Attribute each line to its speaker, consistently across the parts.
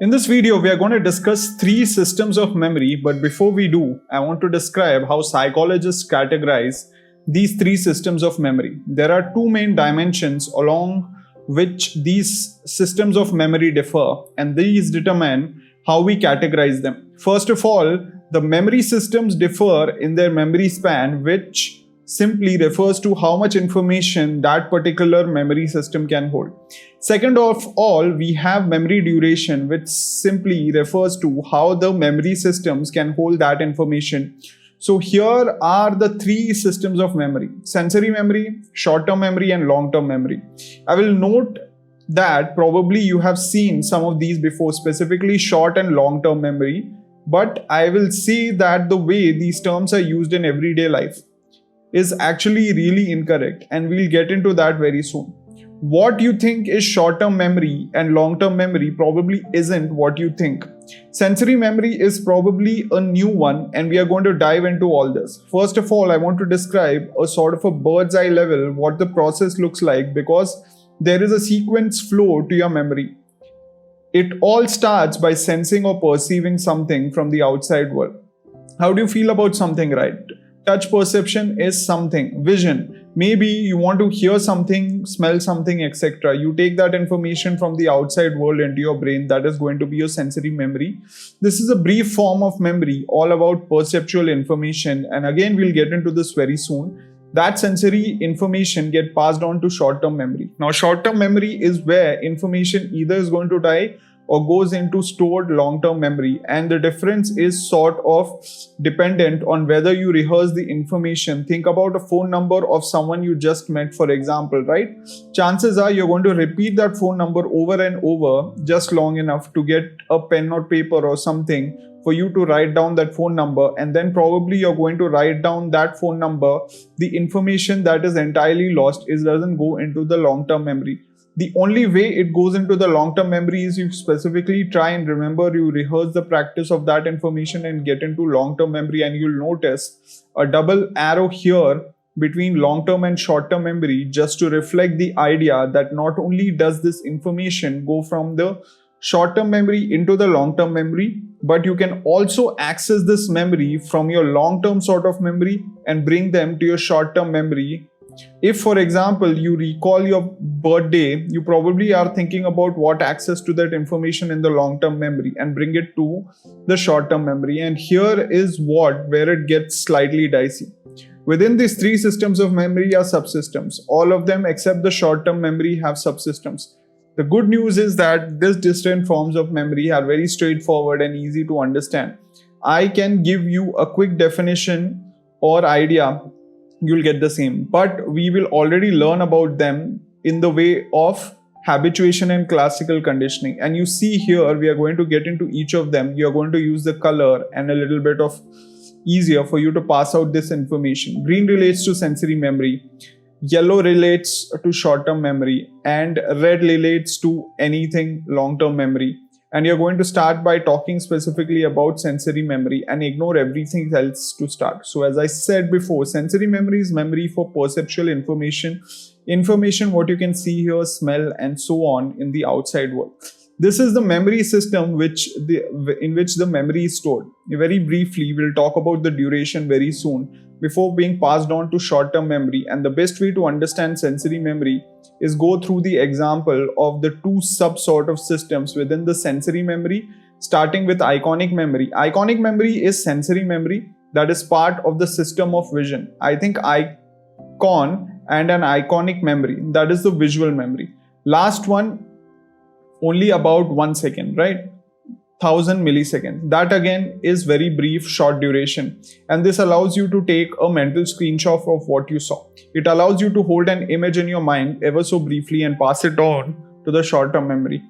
Speaker 1: In this video, we are going to discuss three systems of memory, but before we do, I want to describe how psychologists categorize these three systems of memory. There are two main dimensions along which these systems of memory differ, and these determine how we categorize them. First of all, the memory systems differ in their memory span, which simply refers to how much information that particular memory system can hold. Second of all, we have memory duration, which simply refers to how the memory systems can hold that information. So here are the three systems of memory: sensory memory, short-term memory, and long-term memory. I will note that probably you have seen some of these before, specifically short and long-term memory, but I will see that the way these terms are used in everyday life is actually really incorrect, and we'll get into that very soon. What you think is short-term memory and long-term memory probably isn't what you think. Sensory memory is probably a new one, and we are going to dive into all this. First of all, I want to describe a sort of a bird's eye level what the process looks like, because there is a sequence flow to your memory. It all starts by sensing or perceiving something from the outside world. How do you feel about something, right? Touch perception is something. Vision, maybe you want to hear something, smell something, etc. You take that information from the outside world into your brain. That is going to be your sensory memory. This is a brief form of memory all about perceptual information, and again we'll get into this very soon. That sensory information get passed on to short-term memory. Now short-term memory is where information either is going to die or goes into stored long-term memory, and the difference is sort of dependent on whether you rehearse the information. Think about a phone number of someone you just met, for example, right? Chances are you're going to repeat that phone number over and over just long enough to get a pen or paper or something for you to write down that phone number, and then probably you're going to write down that phone number. The information that is entirely lost doesn't go into the long-term memory. The only way it goes into the long-term memory is you specifically try and remember, you rehearse the practice of that information and get into long-term memory, and you'll notice a double arrow here between long-term and short-term memory, just to reflect the idea that not only does this information go from the short-term memory into the long-term memory, but you can also access this memory from your long-term sort of memory and bring them to your short-term memory. If, for example, you recall your birthday, you probably are thinking about what access to that information in the long-term memory and bring it to the short-term memory. And here is where it gets slightly dicey. Within these three systems of memory are subsystems. All of them except the short-term memory have subsystems. The good news is that these distinct forms of memory are very straightforward and easy to understand. I can give you a quick definition or idea, you'll get the same, but we will already learn about them in the way of habituation and classical conditioning. And you see here, we are going to get into each of them. You're going to use the color and a little bit of easier for you to pass out this information. Green relates to sensory memory, yellow relates to short-term memory, and red relates to anything long-term memory. And you're going to start by talking specifically about sensory memory and ignore everything else to start. So as I said before, sensory memory is memory for perceptual information, what you can see, hear, smell, and so on in the outside world. This is the memory system in which the memory is stored. Very briefly, we'll talk about the duration very soon before being passed on to short-term memory. And the best way to understand sensory memory is go through the example of the two sub-sort of systems within the sensory memory, starting with iconic memory. Iconic memory is sensory memory that is part of the system of vision. I think icon and an iconic memory, that is the visual memory. Last one, only about 1 second, right? 1000 milliseconds. That again is very brief, short duration, and this allows you to take a mental screenshot of what you saw. It allows you to hold an image in your mind ever so briefly and pass it on to the short-term memory.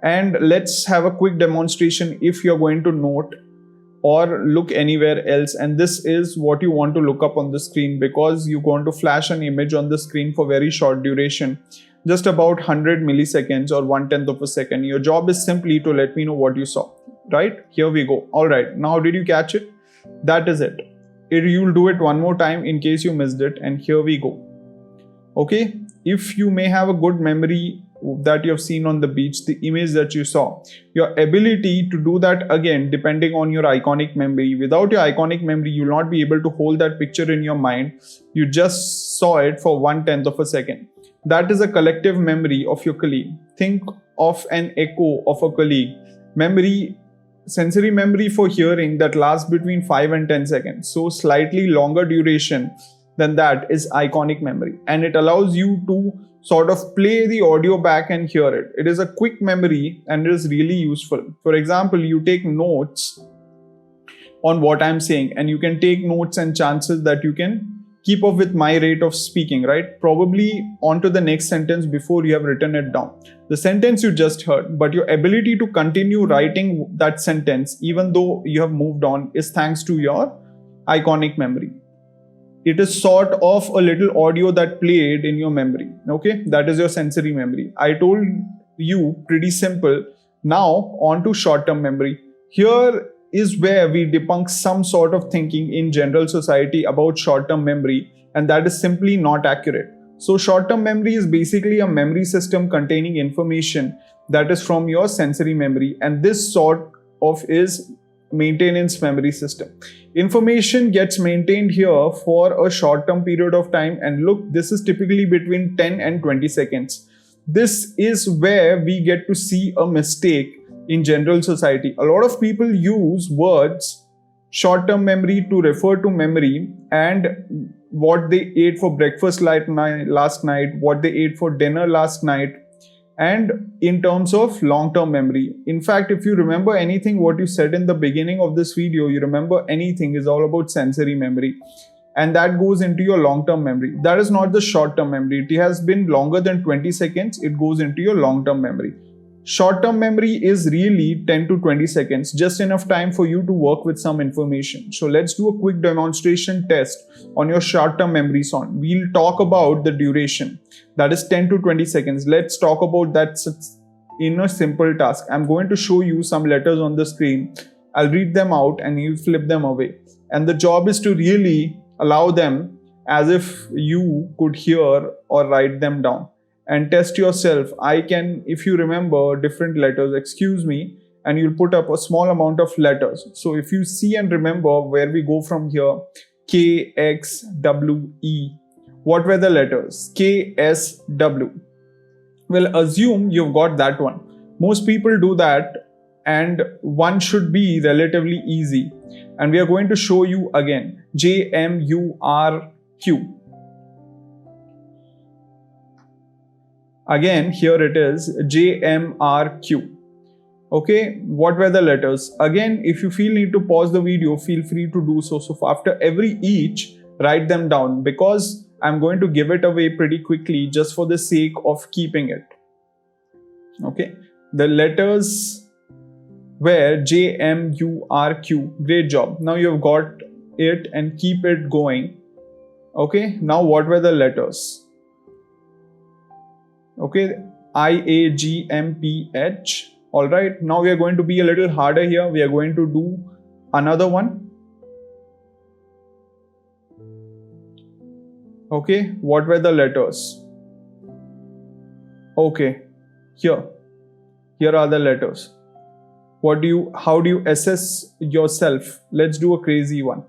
Speaker 1: And let's have a quick demonstration if you're going to note or look anywhere else, and this is what you want to look up on the screen, because you're going to flash an image on the screen for very short duration, just about 100 milliseconds or 1/10 of a second. Your job is simply to let me know what you saw. Right? Here we go. All right. Now, did you catch it? That is it. You'll do it one more time in case you missed it. And here we go. Okay. If you may have a good memory that you have seen on the beach, the image that you saw, your ability to do that again depending on your iconic memory. Without your iconic memory, you will not be able to hold that picture in your mind. You just saw it for 1/10 of a second. That is a collective memory of your colleague. Think of an echo of a colleague. Memory, sensory memory for hearing that lasts between 5 and 10 seconds. So slightly longer duration than that is iconic memory. And it allows you to sort of play the audio back and hear it. It is a quick memory and it is really useful. For example, you take notes on what I'm saying, and you can take notes and chances that you can keep up with my rate of speaking, right? Probably onto the next sentence before you have written it down. The sentence you just heard, but your ability to continue writing that sentence, even though you have moved on, is thanks to your iconic memory. It is sort of a little audio that played in your memory. Okay, that is your sensory memory. I told you pretty simple. Now on to short-term memory. Here is where we debunk some sort of thinking in general society about short-term memory, and that is simply not accurate. So short-term memory is basically a memory system containing information that is from your sensory memory, and this sort of is maintenance memory system. Information gets maintained here for a short-term period of time, and look, this is typically between 10 and 20 seconds. This is where we get to see a mistake in general society. A lot of people use words short-term memory to refer to memory and what they ate for breakfast last night, what they ate for dinner last night, and in terms of long-term memory. In fact, if you remember anything what you said in the beginning of this video, you remember anything is all about sensory memory, and that goes into your long-term memory. That is not the short-term memory. It has been longer than 20 seconds. It goes into your long-term memory. Short-term memory is really 10 to 20 seconds, just enough time for you to work with some information. So let's do a quick demonstration test on your short-term memory son. We'll talk about the duration, that is 10 to 20 seconds. Let's talk about that in a simple task. I'm going to show you some letters on the screen. I'll read them out and you flip them away. And the job is to really allow them as if you could hear or write them down. And test yourself. I can, if you remember different letters, excuse me, and you'll put up a small amount of letters. So if you see and remember where we go from here, K, X, W, E. What were the letters? K, S, W. Well, assume you've got that one. Most people do that, and one should be relatively easy. And we are going to show you again. J, M, U, R, Q. Again, here it is, J, M, R, Q. Okay, what were the letters? Again, if you feel need to pause the video, feel free to do so. So after every each, write them down, because I'm going to give it away pretty quickly just for the sake of keeping it. Okay, the letters were J, M, U, R, Q. Great job. Now you've got it and keep it going. Okay, now what were the letters? Okay, I, A, G, M, P, H. All right, now we are going to be a little harder here. We are going to do another one. Okay, what were the letters? Okay, here are the letters. How do you assess yourself? Let's do a crazy one.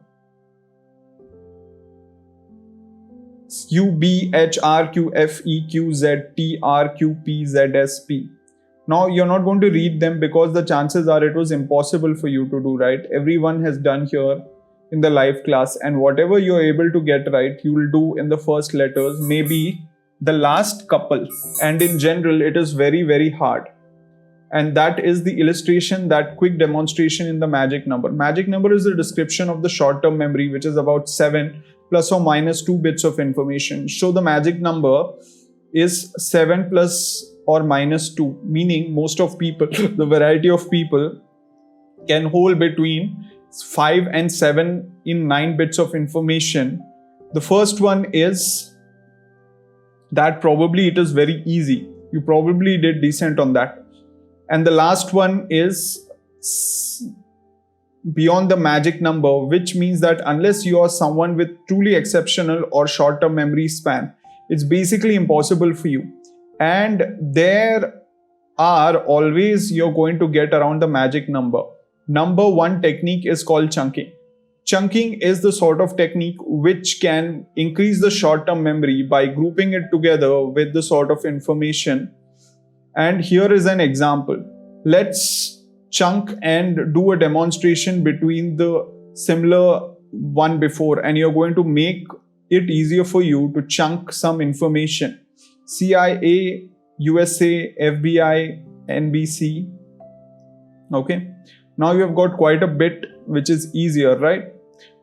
Speaker 1: U, B, H, R, Q, F, E, Q, Z, T, R, Q, P, Z, S, P. Now you're not going to read them because the chances are it was impossible for you to do, right? Everyone has done here in the live class, and whatever you're able to get right, you will do in the first letters, maybe the last couple. And in general, it is very, very hard. And that is the illustration, that quick demonstration in the magic number. Magic number is the description of the short-term memory, which is about 7 plus or minus 2 bits of information. So the magic number is 7 plus or minus 2, meaning most of people, the variety of people can hold between 5 and 7 in 9 bits of information. The first one is that probably it is very easy. You probably did decent on that. And the last one is beyond the magic number, which means that unless you are someone with truly exceptional or short-term memory span, it's basically impossible for you. and there are always you're going to get around the magic number. Number one technique is called chunking. Chunking is the sort of technique which can increase the short-term memory by grouping it together with the sort of information. And here is an example. Let's chunk and do a demonstration between the similar one before, and you're going to make it easier for you to chunk some information. CIA, USA, FBI, NBC. Okay. Now you have got quite a bit, which is easier, right?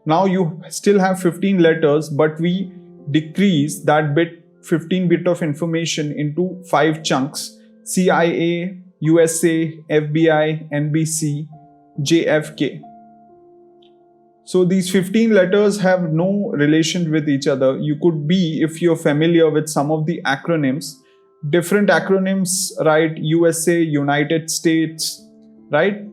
Speaker 1: Now you still have 15 letters, but we decrease that 15 bit of information into 5 chunks. CIA, USA, FBI, NBC, JFK. So these 15 letters have no relation with each other. You could be, if you're familiar with some of the acronyms, different acronyms, right? USA, United States, right?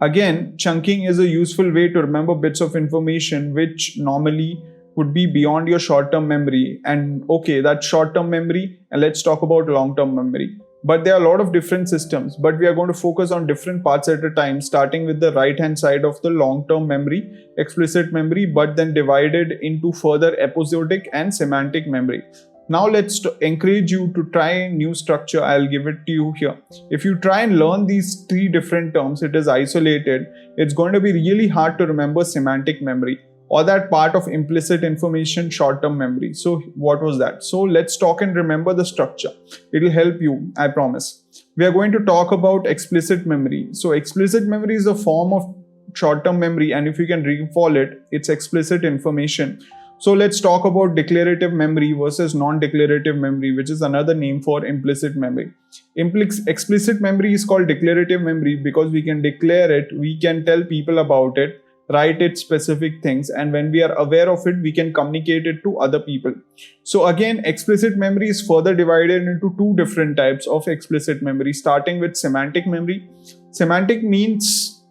Speaker 1: Again, chunking is a useful way to remember bits of information which normally would be beyond your short-term memory. And okay, that's short-term memory, and let's talk about long-term memory. But there are a lot of different systems, but we are going to focus on different parts at a time, starting with the right-hand side of the long-term memory, explicit memory, but then divided into further episodic and semantic memory. Now let's encourage you to try a new structure. I'll give it to you here. If you try and learn these 3 different terms, it is isolated, it's going to be really hard to remember semantic memory, or that part of implicit information short-term memory. So what was that? So let's talk and remember the structure. It will help you, I promise. We are going to talk about explicit memory. So explicit memory is a form of short-term memory, and if you can recall it, it's explicit information. So let's talk about declarative memory versus non-declarative memory, which is another name for implicit memory. Explicit memory is called declarative memory because we can declare it, we can tell people about it, write it specific things, and when we are aware of it, we can communicate it to other people. So again, explicit memory is further divided into 2 different types of explicit memory, starting with semantic memory. Semantic means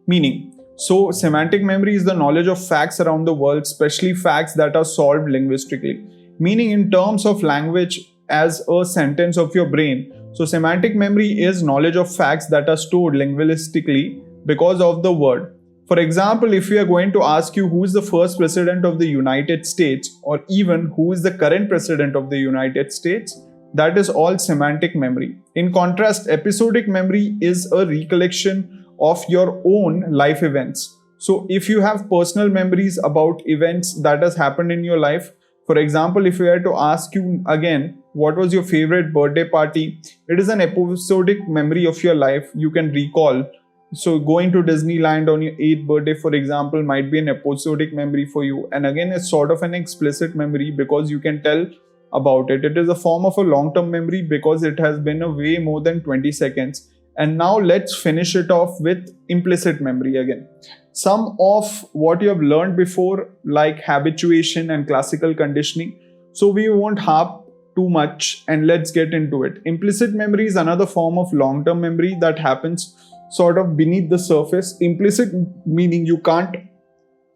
Speaker 1: meaning. So semantic memory is the knowledge of facts around the world, especially facts that are solved linguistically, meaning in terms of language as a sentence of your brain. So semantic memory is knowledge of facts that are stored linguistically because of the word. For example, if we are going to ask you who is the first president of the United States, or even who is the current president of the United States, that is all semantic memory. In contrast, episodic memory is a recollection of your own life events. So if you have personal memories about events that has happened in your life, for example, if we were to ask you again, what was your favorite birthday party? It is an episodic memory of your life you can recall. So going to Disneyland on your 8th birthday, for example, might be an episodic memory for you. And again, it's sort of an explicit memory because you can tell about it. It is a form of a long-term memory because it has been a way more than 20 seconds. And now let's finish it off with implicit memory again. Some of what you have learned before, like habituation and classical conditioning. So we won't harp too much and let's get into it. Implicit memory is another form of long-term memory that happens sort of beneath the surface. Implicit meaning you can't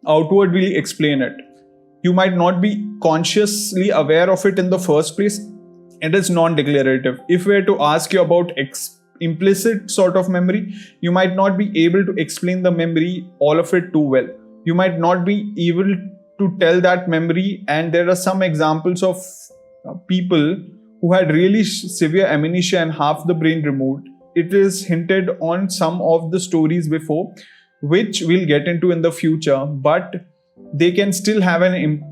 Speaker 1: outwardly explain it. You might not be consciously aware of it in the first place. It is non-declarative. If we were to ask you about implicit sort of memory, you might not be able to explain the memory, all of it too well. You might not be able to tell that memory, and there are some examples of people who had really severe amnesia and half the brain removed. It is hinted on some of the stories before, which we'll get into in the future, but they can still have an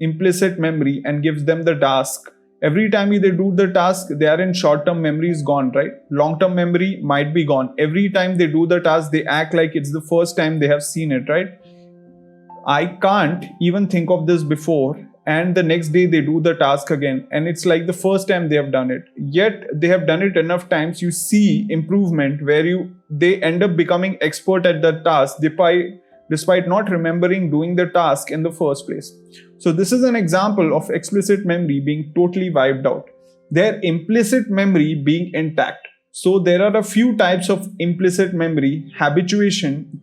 Speaker 1: implicit memory and gives them the task. Every time they do the task, they are in short-term memory is gone, right? Long-term memory might be gone. Every time they do the task, they act like it's the first time they have seen it, right? I can't even think of this before, and the next day they do the task again, and it's like the first time they have done it. Yet they have done it enough times, you see improvement where they end up becoming expert at the task despite not remembering doing the task in the first place. So this is an example of explicit memory being totally wiped out, their implicit memory being intact. So there are a few types of implicit memory, habituation,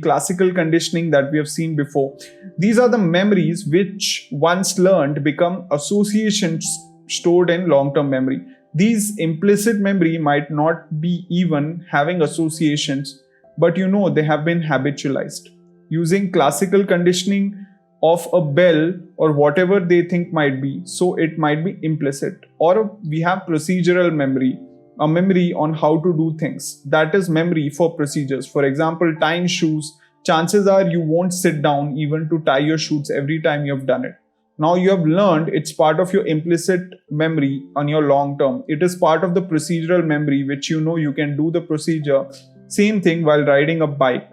Speaker 1: classical conditioning that we have seen before. These are the memories which once learned become associations stored in long-term memory. These implicit memory might not be even having associations, but they have been habitualized. Using classical conditioning of a bell or whatever they think might be, so it might be implicit. Or we have procedural memory, a memory on how to do things. That is memory for procedures. For example, tying shoes, chances are you won't sit down even to tie your shoes every time you have done it. Now you have learned, it's part of your implicit memory on your long term. It is part of the procedural memory, which you can do the procedure. Same thing while riding a bike.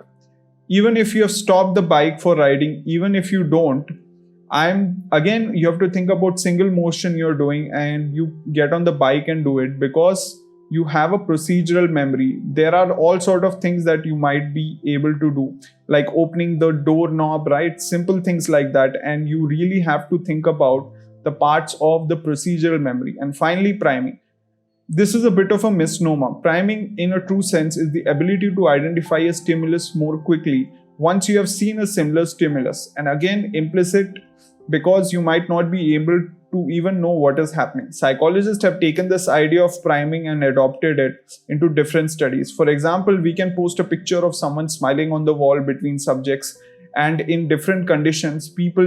Speaker 1: Even if you have stopped the bike for riding, even if you don't, you have to think about single motion you're doing and you get on the bike and do it because you have a procedural memory. There are all sort of things that you might be able to do, like opening the doorknob, right? Simple things like that. And you really have to think about the parts of the procedural memory. And finally, priming. This is a bit of a misnomer. Priming, in a true sense, is the ability to identify a stimulus more quickly once you have seen a similar stimulus. And again, implicit, because you might not be able to even know what is happening. Psychologists have taken this idea of priming and adopted it into different studies. For example, we can post a picture of someone smiling on the wall between subjects, and in different conditions, people,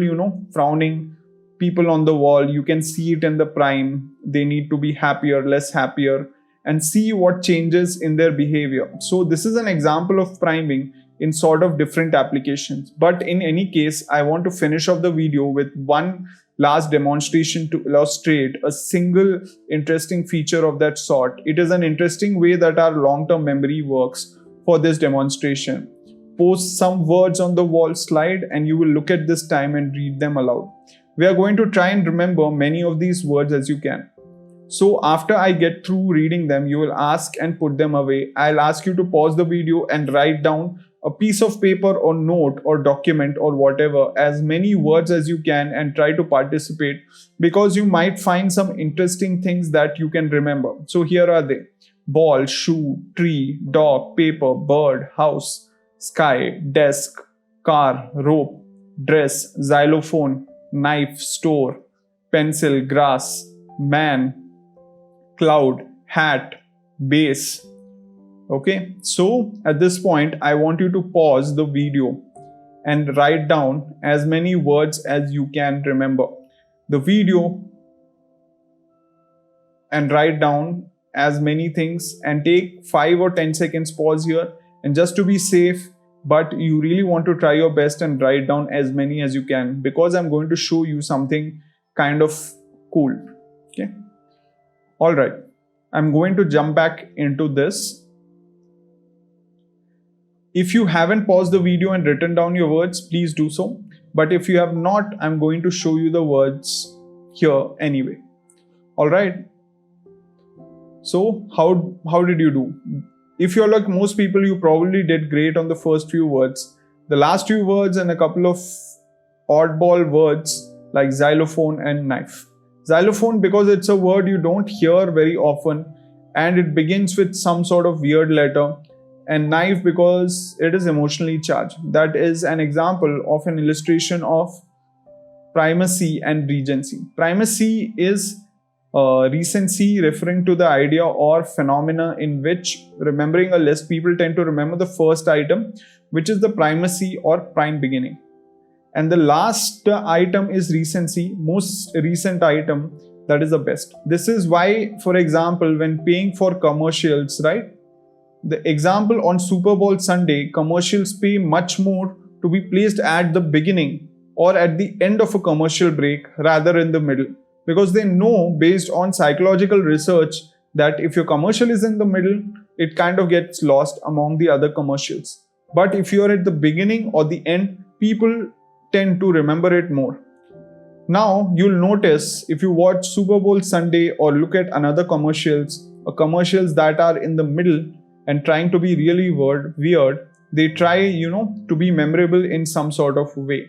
Speaker 1: frowning, people on the wall, you can see it in the prime. They need to be happier, less happier, and see what changes in their behavior. So this is an example of priming in sort of different applications. But in any case, I want to finish off the video with one last demonstration to illustrate a single interesting feature of that sort. It is an interesting way that our long-term memory works for this demonstration. Post some words on the wall slide and you will look at this time and read them aloud. We are going to try and remember many of these words as you can. So after I get through reading them, you will ask and put them away. I'll ask you to pause the video and write down a piece of paper or note or document or whatever, as many words as you can, and try to participate because you might find some interesting things that you can remember. So here are they: ball, shoe, tree, dog, paper, bird, house, sky, desk, car, rope, dress, xylophone, knife, store, pencil, grass, man, cloud, hat, base. Okay, so at this point, I want you to pause the video and write down as many words as you can remember. The video and write down as many things and take 5 or 10 seconds pause here. And just to be safe, but you really want to try your best and write down as many as you can, because I'm going to show you something kind of cool. Okay. All right. I'm going to jump back into this. If you haven't paused the video and written down your words, please do so. But if you have not, I'm going to show you the words here anyway. All right. So how did you do? If you're like most people, you probably did great on the first few words. The last few words and a couple of oddball words like xylophone and knife. Xylophone because it's a word you don't hear very often and it begins with some sort of weird letter. And knife because it is emotionally charged. That is an example of an illustration of primacy and regency. Primacy is recency, referring to the idea or phenomena in which, remembering a list, people tend to remember the first item, which is the primacy or prime beginning. And the last item is recency, most recent item, that is the best. This is why, for example, when paying for commercials, right? The example on Super Bowl Sunday, commercials pay much more to be placed at the beginning or at the end of a commercial break rather in the middle, because they know based on psychological research that if your commercial is in the middle, it kind of gets lost among the other commercials. But if you're at the beginning or the end, people tend to remember it more. Now you'll notice if you watch Super Bowl Sunday or look at another commercials or commercials that are in the middle and trying to be really weird, they try, to be memorable in some sort of way.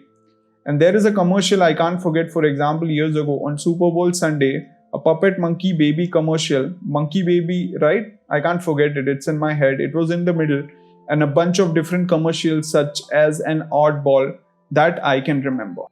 Speaker 1: And there is a commercial I can't forget, for example, years ago on Super Bowl Sunday, a puppet monkey baby commercial. Monkey baby, right? I can't forget it. It's in my head. It was in the middle. And a bunch of different commercials such as an oddball that I can remember.